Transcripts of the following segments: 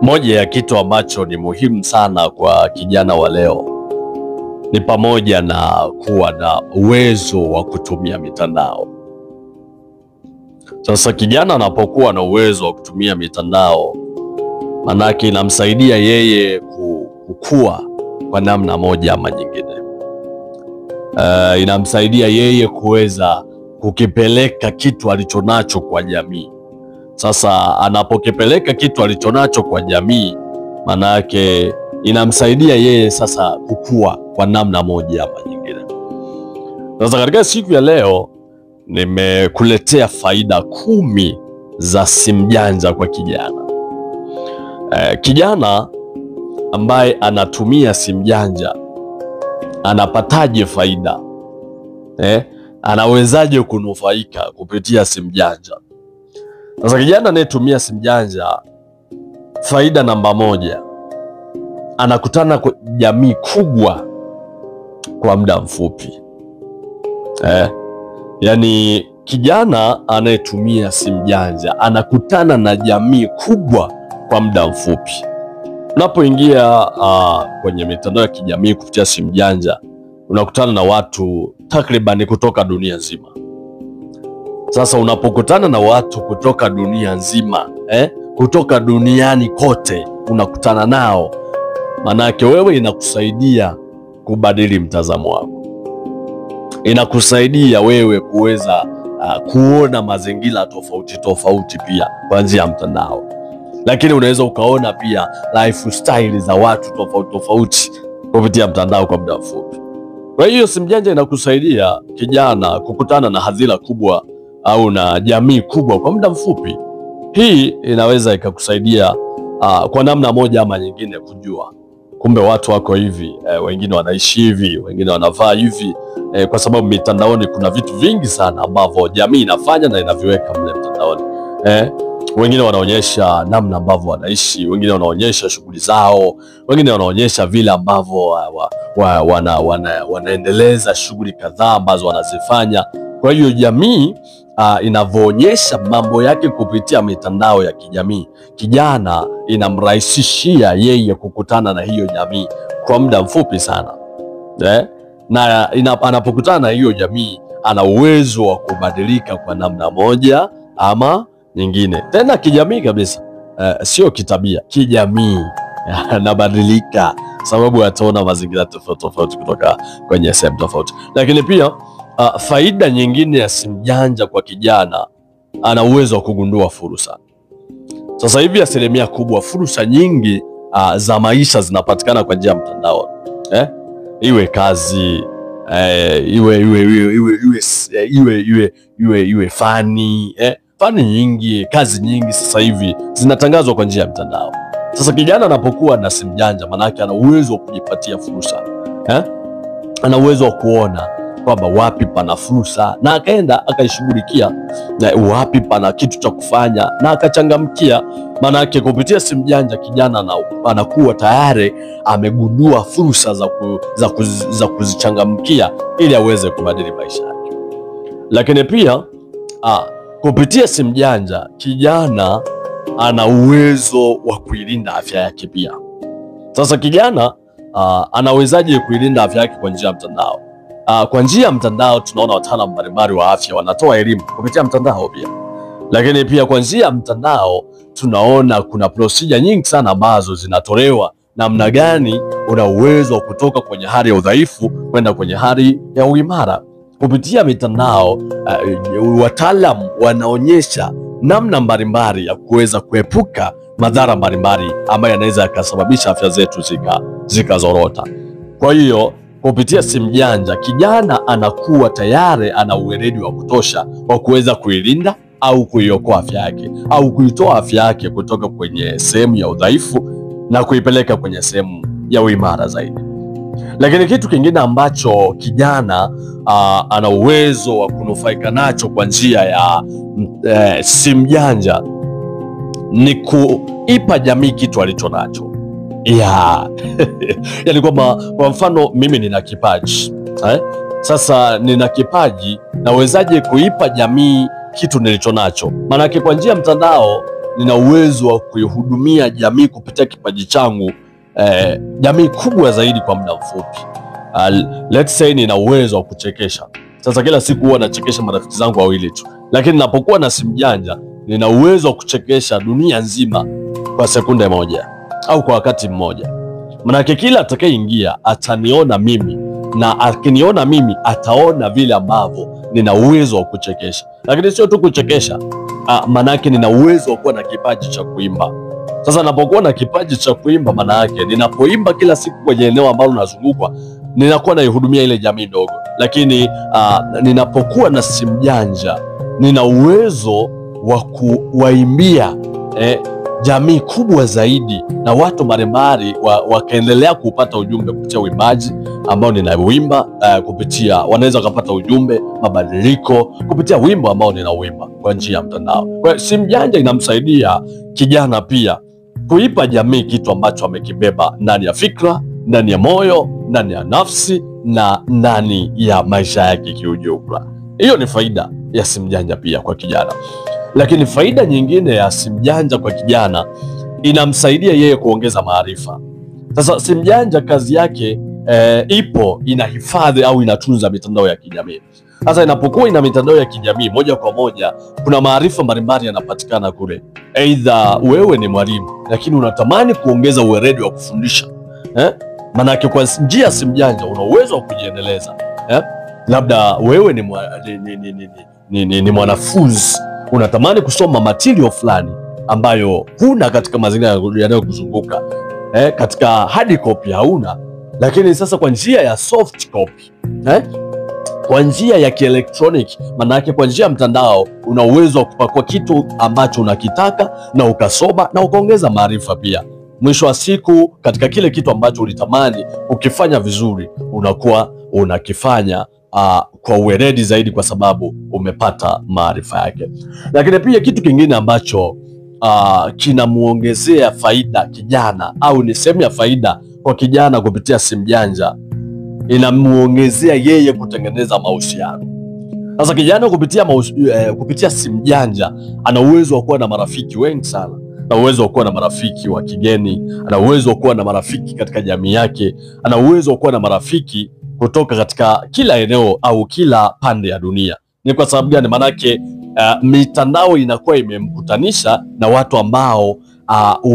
Moja ya kitu ambacho ni muhimu sana kwa kijana wa leo ni pamoja na kuwa na uwezo wa kutumia mitandao. Sasa kijana anapokuwa na uwezo wa kutumia mitandao, manake inamsaidia yeye kukua kwa namna moja ama nyingine. Inamsaidia yeye kuweza kukipeleka kitu alichonacho kwa jamii. Sasa anapokipeleka kitu alichonacho kwa jamii, manake inamsaidia yeye sasa kukua kwa namna moja ama nyingine. Sasa katika siku ya leo nimekuletea faida 10 za simu janja kwa kijana. Kijana ambaye anatumia simu janja anapataje faida? Anawezaje kunufaika kupitia simu janja? Sasa kijana anayetumia simu janja, faida namba 1, anakutana kwa jamii kubwa kwa muda mfupi. Yani kijana anayetumia simu janja anakutana na jamii kubwa kwa muda mfupi. Unapoingia kwenye mitandao ya kijamii kupitia simu janja, unakutana na watu takriban kutoka dunia nzima. Sasa unapokutana na watu kutoka dunia nzima, kutoka duniani kote unakutana nao, manake wewe inakusaidia kubadili mtazamo wako. Inakusaidia wewe kuweza kuona mazingira tofauti tofauti pia kwa njia ya mtandao. Lakini unaweza ukaona pia lifestyle za watu tofauti tofauti kupitia mtandao kwa muda mfupi. Kwa hiyo simu janja inakusaidia kijana kukutana na hadhira kubwa au na jamii kubwa kwa muda mfupi. Hii inaweza ikakusaidia kwa namna moja ama nyingine kujua kumbe watu wako hivi, wengine wanaishi hivi, wengine wanavaa hivi, kwa sababu mitandaoni kuna vitu vingi sana ambavyo jamii inafanya na inaviweka mle mtandaoni. Wengine wanaonyesha namna ambavyo wanaishi, wengine wanaonyesha shughuli zao, wengine wanaonyesha vile ambavyo wanaendeleza shughuli kadhaa ambazo wanazifanya. Kwa hiyo jamii inavyoonyesha mambo yake kupitia mitandao ya kijamii, kijana inamrahisishia yeye kukutana na hiyo jamii kwa muda mfupi sana. Na anapokutana na hiyo jamii ana uwezo wa kubadilika kwa namna moja ama nyingine. Tena kijamii kabisa, sio kitabia, kijamii anabadilika sababu ataona mazingira tofauti tofauti kutoka kwenye sehemu tofauti. Lakini pia faida nyingine ya simu janja kwa kijana, ana uwezo wa kugundua fursa. Sasa hivi asilimia kubwa fursa nyingi za maisha zinapatikana kwa njia ya mtandao. Iwe kazi, iwe fani, fani nyingi, kazi nyingi sasa hivi zinatangazwa kwa njia ya mtandao. Sasa kijana anapokuwa na simu janja, manake ana uwezo wa kujipatia fursa. Ana uwezo wa kuona kwamba wapi pana fursa na akaenda akaishughulikia, na wapi pana kitu cha kufanya na akachangamkia. Manake kupitia simu janja kijana anakuwa tayari amegundua fursa za kuzichangamkia ili aweze kubadili maisha yake. Lakini pia kupitia simu janja kijana ana uwezo wa kuilinda afya yake pia. Sasa kijana anawezaje kuilinda afya yake kwa njia ya mtandao? Kwa njia ya mtandao tunaona wataalamu mbalimbali wa afya wanatoa elimu kupitia mtandao pia. Lakini pia kwa njia ya mtandao tunaona kuna procedure nyingi sana ambazo zinatolewa, namna gani una uwezo wa kutoka kwenye hali ya udhaifu kwenda kwenye hali ya uimara. Kupitia mitandao wataalamu wanaonyesha namna mbalimbali ya kuweza kuepuka madhara mbalimbali ambayo yanaweza yakasababisha afya zetu zikazorota. Kwa hiyo kupitia simu janja kijana anakuwa tayari ana uweledi wa kutosha wa kuweza kuilinda au kuiokoa afya yake, au kuitoa afya yake kutoka kwenye sehemu ya udhaifu na kuipeleka kwenye sehemu ya uimara zaidi. Lakini kitu kingine ambacho kijana ana uwezo wa kunufaika nacho kwa njia ya simu janja ni kuipa jamii kitu alicho nacho. Yani kwamba kwa mfano mimi nina kipaji. Sasa nina kipaji, nawezaje kuipa jamii kitu nilicho nacho? Maanake kwa njia ya mtandao nina uwezo wa kuihudumia jamii kupitia kipaji changu, jamii kubwa zaidi kwa muda mfupi. Let's say nina uwezo wa kuchekesha. Sasa kila siku huwa nachekesha marafiki zangu wawili tu, lakini ninapokuwa na simu janja nina uwezo wa kuchekesha dunia nzima kwa sekunde moja au kwa wakati mmoja. Manake kila atakayeingia ataniona mimi, na akiniona mimi ataona vile ambavyo nina uwezo wa kuchekesha. Lakini sio tu kuchekesha, manake nina uwezo wa kuwa na kipaji cha kuimba. Sasa ninapokuwa na kipaji cha kuimba, manake ninapoimba kila siku kwenye eneo ambalo nazungukwa, ninakuwa naihudumia ile jamii ndogo. Lakini ninapokuwa na simu janja, nina uwezo wa kuwaimbia jamii kubwa zaidi, na watu mbalimbali wakaendelea kupata ujumbe kupitia uimbaji ambao ninauimba. Kupitia wanaweza kupata ujumbe, mabadiliko kupitia wimbo ambao ninauimba kwa njia ya mtandao. Kwa hiyo simu janja inamsaidia kijana pia kuipa jamii kitu ambacho amekibeba ndani ya fikra, ndani ya moyo, ndani ya nafsi na ndani ya maisha yake kiujumla. Hiyo ni faida ya simu janja pia kwa kijana. Lakini faida nyingine ya simu janja kwa kijana, inamsaidia yeye kuongeza maarifa. Sasa simu janja kazi yake inahifadhi au inatunza mitandao ya kijamii. Sasa inapokuwa ina mitandao ya kijamii, moja kwa moja kuna maarifa mbalimbali yanapatikana kule. Aidha wewe ni mwalimu lakini unatamani kuongeza uweredi wa kufundisha, manake kwa njia ya simu janja una uwezo wa kujiendeleza. Labda wewe ni mwanafunzi, unatamani kusoma material fulani ambayo huna katika mazingira yanayokuzunguka, katika hard copy hauna, lakini sasa kwa njia ya soft copy, kwa njia ya kielektroniki, maana yake kwa njia ya mtandao, una uwezo wa kupakua kitu ambacho unakitaka na ukasoma na ukaongeza maarifa pia. Mwisho wa siku, katika kile kitu ambacho ulitamani ukifanya vizuri, unakuwa unakifanya kwa uweredi zaidi, kwa sababu umepata maarifa yake. Lakini pia kitu kingine ambacho kinamuongezea faida kijana, au ni sehemu ya faida kwa kijana kupitia simu janja, inamuongezea yeye kutengeneza mahusiano. Sasa kijana kupitia simu janja ana uwezo wa kuwa na marafiki wengi sana, ana uwezo wa kuwa na marafiki wa kigeni, ana uwezo wa kuwa na marafiki katika jamii yake, ana uwezo wa kuwa na marafiki kutoka katika kila eneo au kila pande ya dunia. Ni kwa sababu gani? Manake mitandao inakuwa imemkutanisha na watu ambao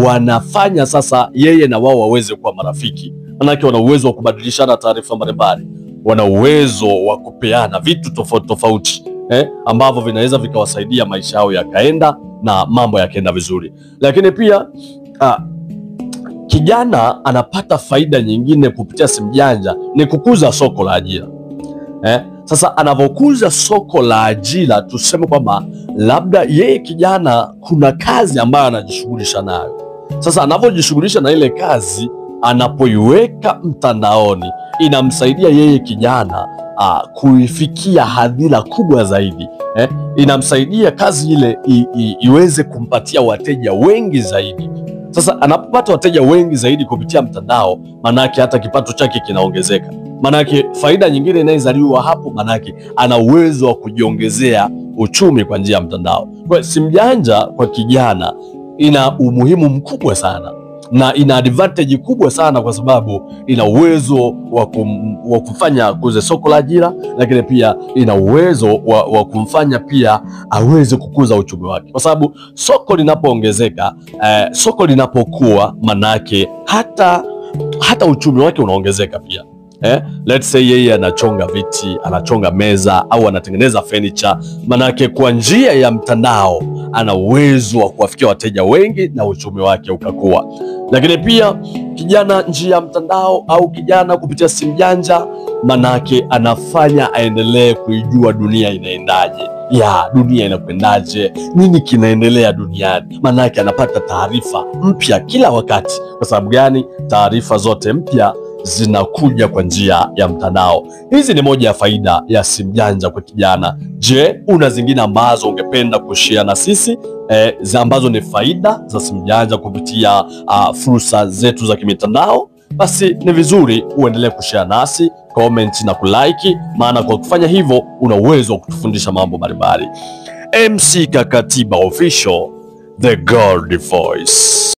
wanafanya sasa yeye na wao waweze kuwa marafiki. Manake wana uwezo wa kubadilishana taarifa mbalimbali, wana uwezo wa kupeana vitu tofauti tofauti, ambavyo vinaweza vikawasaidia maisha yao yakaenda na mambo yakaenda vizuri. Lakini pia kijana anapata faida nyingine kupitia simu janja, ni kukuza soko la ajira. Sasa anavyokuza soko la ajira, tuseme kwamba labda yeye kijana kuna kazi ambayo anajishughulisha nayo. Sasa anavyojishughulisha na ile kazi, anapoiweka mtandaoni, inamsaidia yeye kijana kuifikia hadhira kubwa zaidi. Inamsaidia kazi ile iweze kumpatia wateja wengi zaidi. Sasa anapopata wateja wengi zaidi kupitia mtandao, manake hata kipato chake kinaongezeka. Manake faida nyingine inayozaliwa hapo, manake ana uwezo wa kujiongezea uchumi kwa njia ya mtandao. Kwa simu janja kwa kijana ina umuhimu mkubwa sana na ina advantage kubwa sana, kwa sababu ina uwezo wa kufanya kuze soko la ajira, lakini pia ina uwezo wa kumfanya pia aweze kukuza uchumi wake, kwa sababu soko linapoongezeka, soko linapokuwa, manake hata uchumi wake unaongezeka pia. Let's say yeye anachonga viti, anachonga meza au anatengeneza furniture, manake kwa njia ya mtandao ana uwezo wa kuwafikia wateja wengi na uchumi wake ukakua. Lakini pia kijana njia ya mtandao au kijana kupitia simu janja, manake anafanya aendelee kuijua dunia inaendaje, dunia inakwendaje, nini kinaendelea duniani. Manake anapata taarifa mpya kila wakati. Kwa sababu gani? Taarifa zote mpya zinakuja kwa njia ya mtandao. Hizi ni moja ya faida ya simu janja kwa kijana. Je, una zingine ambazo ungependa kushare na sisi ambazo ni faida za simu janja kupitia fursa zetu za kimitandao? Basi ni vizuri uendelee kushare nasi, comment na kulike, maana kwa kufanya hivyo una uwezo wa kutufundisha mambo mbalimbali. MC Kakatiba Official, The Gold Voice.